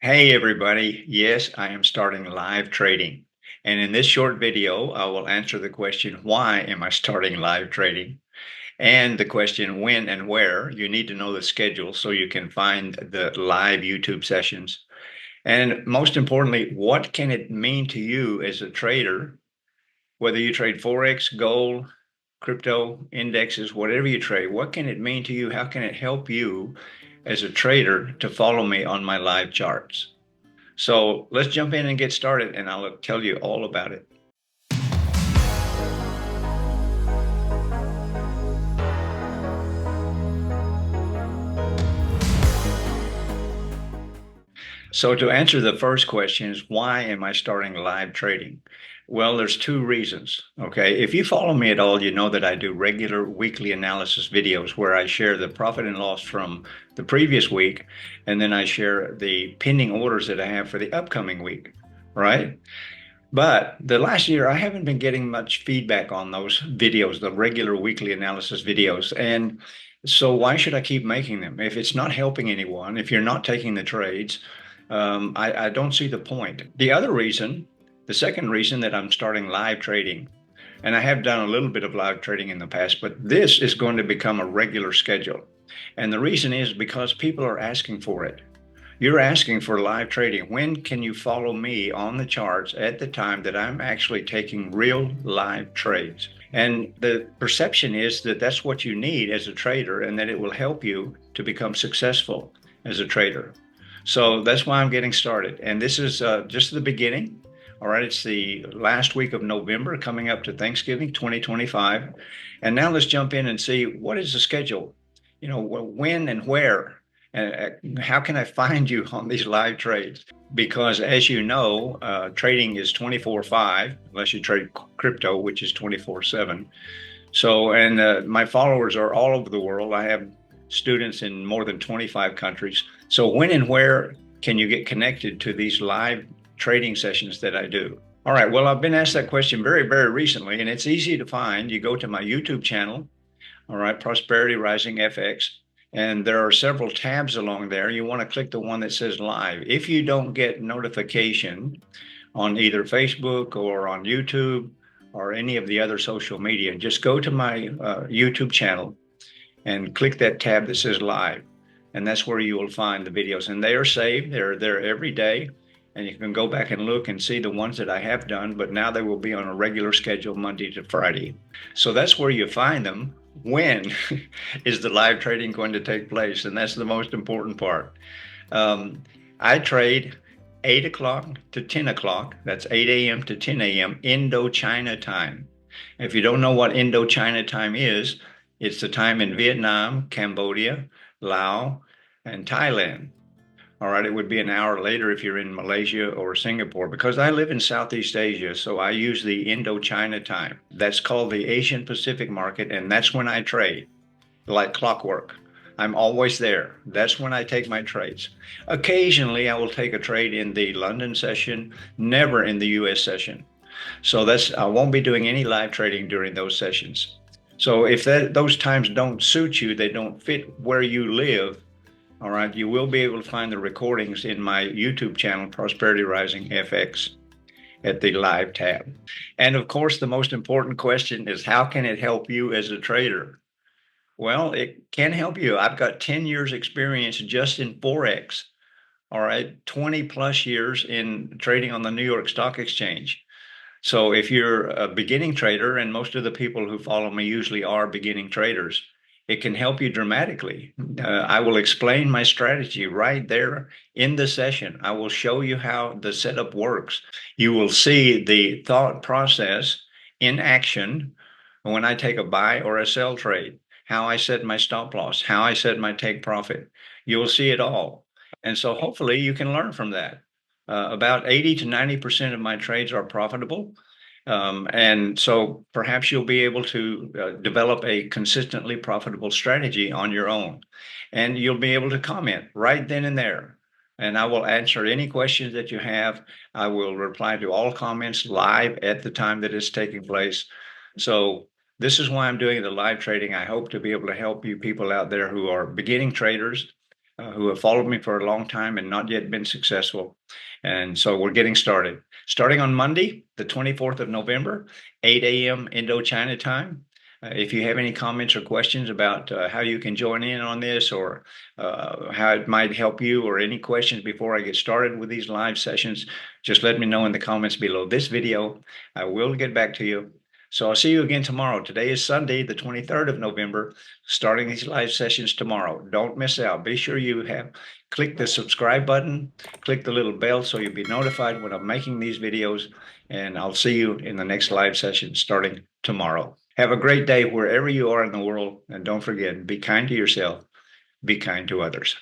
Hey everybody, yes, I am starting live trading. And in this short video, I will answer the question, why am I starting live trading? And the question, when and where. You need to know the schedule so you can find the live YouTube sessions. And most importantly, what can it mean to you as a trader, whether you trade Forex, gold, crypto, indexes, whatever you trade, what can it mean to you? How can it help you as a trader to follow me on my live charts? So let's jump in and get started, and I'll tell you all about it. So to answer the first question is, why am I starting live trading? Well, there's two reasons. Okay. If you follow me at all, you know that I do regular weekly analysis videos where I share the profit and loss from the previous week, and then I share the pending orders that I have for the upcoming week, right? But the last year, I haven't been getting much feedback on those videos, the regular weekly analysis videos. And so why should I keep making them? If it's not helping anyone, if you're not taking the trades, I don't see the point. The other reason, the second reason that I'm starting live trading, and I have done a little bit of live trading in the past, but this is going to become a regular schedule. And the reason is because people are asking for it. You're asking for live trading. When can you follow me on the charts at the time that I'm actually taking real live trades? And the perception is that that's what you need as a trader and that it will help you to become successful as a trader. So that's why I'm getting started. And this is just the beginning. All right, it's the last week of November coming up to Thanksgiving 2025. And now let's jump in and see what is the schedule? When and where? And how can I find you on these live trades? Because as you know, trading is 24/5, unless you trade crypto, which is 24/7. So, and my followers are all over the world. I have students in more than 25 countries. So when and where can you get connected to these live trading sessions that I do? All right, well, I've been asked that question very, very recently, and it's easy to find. You go to my YouTube channel, all right, Prosperity Rising FX, and there are several tabs along there. You want to click the one that says live. If you don't get notification on either Facebook or on YouTube or any of the other social media, just go to my YouTube channel and click that tab that says live. And that's where you will find the videos. And they are saved. They're there every day. And you can go back and look and see the ones that I have done, but now they will be on a regular schedule Monday to Friday. So that's where you find them. When is the live trading going to take place? And that's the most important part. I trade 8 o'clock to 10 o'clock. That's 8 a.m. to 10 a.m. Indochina time. If you don't know what Indochina time is, it's the time in Vietnam, Cambodia, Laos, and Thailand. All right, it would be an hour later if you're in Malaysia or Singapore. Because I live in Southeast Asia, so I use the Indochina time. That's called the Asian Pacific market, and that's when I trade, like clockwork. I'm always there. That's when I take my trades. Occasionally, I will take a trade in the London session, never in the US session. So I won't be doing any live trading during those sessions. So if those times don't suit you, they don't fit where you live, all right, you will be able to find the recordings in my YouTube channel, Prosperity Rising FX, at the live tab. And of course, the most important question is, how can it help you as a trader? Well, it can help you. I've got 10 years experience just in Forex, all right, 20 plus years in trading on the New York Stock Exchange. So if you're a beginning trader, and most of the people who follow me usually are beginning traders, it can help you dramatically. I will explain my strategy right there in the session. I will show you how the setup works. You will see the thought process in action when I take a buy or a sell trade, how I set my stop loss, how I set my take profit. You will see it all. And so hopefully you can learn from that. About 80 to 90% of my trades are profitable. And so perhaps you'll be able to develop a consistently profitable strategy on your own. And you'll be able to comment right then and there. And I will answer any questions that you have. I will reply to all comments live at the time that it's taking place. So this is why I'm doing the live trading. I hope to be able to help you people out there who are beginning traders, who have followed me for a long time and not yet been successful. And so we're getting started. Starting on Monday, the 24th of November, 8 a.m. Indochina time. If you have any comments or questions about how you can join in on this, or how it might help you, or any questions before I get started with these live sessions, just let me know in the comments below this video. I will get back to you. So I'll see you again tomorrow. Today is Sunday, the 23rd of November, starting these live sessions tomorrow. Don't miss out. Be sure you have click the subscribe button, click the little bell so you'll be notified when I'm making these videos, and I'll see you in the next live session starting tomorrow. Have a great day wherever you are in the world, and don't forget, be kind to yourself, be kind to others.